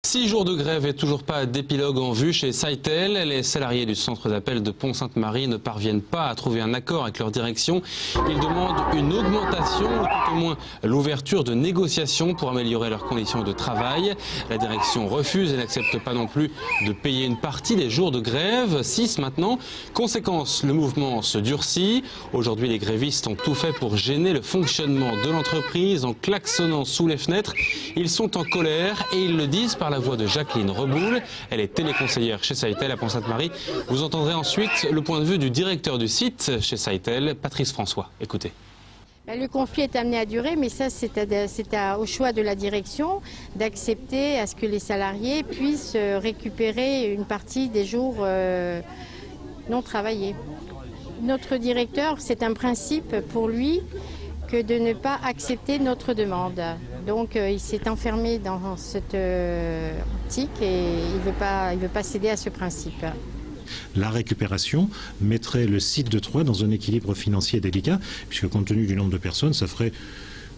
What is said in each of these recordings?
6 jours de grève et toujours pas d'épilogue en vue chez Saitel. Les salariés du centre d'appel de Pont-Sainte-Marie ne parviennent pas à trouver un accord avec leur direction. Ils demandent une augmentation ou tout au moins l'ouverture de négociations pour améliorer leurs conditions de travail. La direction refuse et n'accepte pas non plus de payer une partie des jours de grève, 6 maintenant. Conséquence, le mouvement se durcit. Aujourd'hui, les grévistes ont tout fait pour gêner le fonctionnement de l'entreprise en klaxonnant sous les fenêtres. Ils sont en colère et ils le disent par la voix de Jacqueline Reboul. Elle est téléconseillère chez Saitel à Pont-Sainte-Marie. Vous entendrez ensuite le point de vue du directeur du site chez Saitel, Patrice François. Écoutez. Le conflit est amené à durer, mais ça c'est au choix de la direction d'accepter à ce que les salariés puissent récupérer une partie des jours non travaillés. Notre directeur, c'est un principe pour lui que de ne pas accepter notre demande. Donc il s'est enfermé dans cette optique et il veut pas céder à ce principe. La récupération mettrait le site de Troyes dans un équilibre financier délicat, puisque compte tenu du nombre de personnes, ça ferait,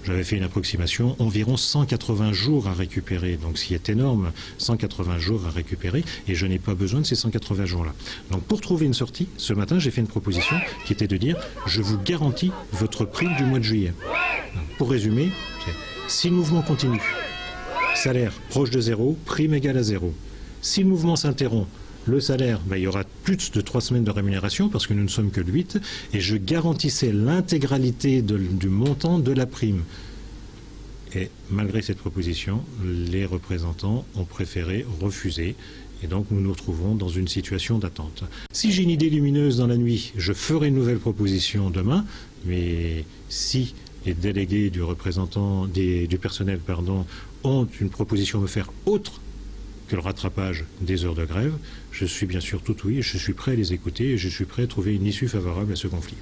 j'avais fait une approximation, environ 180 jours à récupérer. Donc ce qui est énorme, 180 jours à récupérer, et je n'ai pas besoin de ces 180 jours-là. Donc pour trouver une sortie, ce matin j'ai fait une proposition qui était de dire, je vous garantis votre prime du mois de juillet. Pour résumer, si le mouvement continue, salaire proche de zéro, prime égale à zéro. Si le mouvement s'interrompt, le salaire, il y aura plus de 3 semaines de rémunération parce que nous ne sommes que le 8 et je garantissais l'intégralité du montant de la prime. Et malgré cette proposition, les représentants ont préféré refuser et donc nous nous retrouvons dans une situation d'attente. Si j'ai une idée lumineuse dans la nuit, je ferai une nouvelle proposition demain, mais si les délégués du personnel ont une proposition à me faire autre que le rattrapage des heures de grève, je suis bien sûr tout oui et je suis prêt à les écouter et je suis prêt à trouver une issue favorable à ce conflit.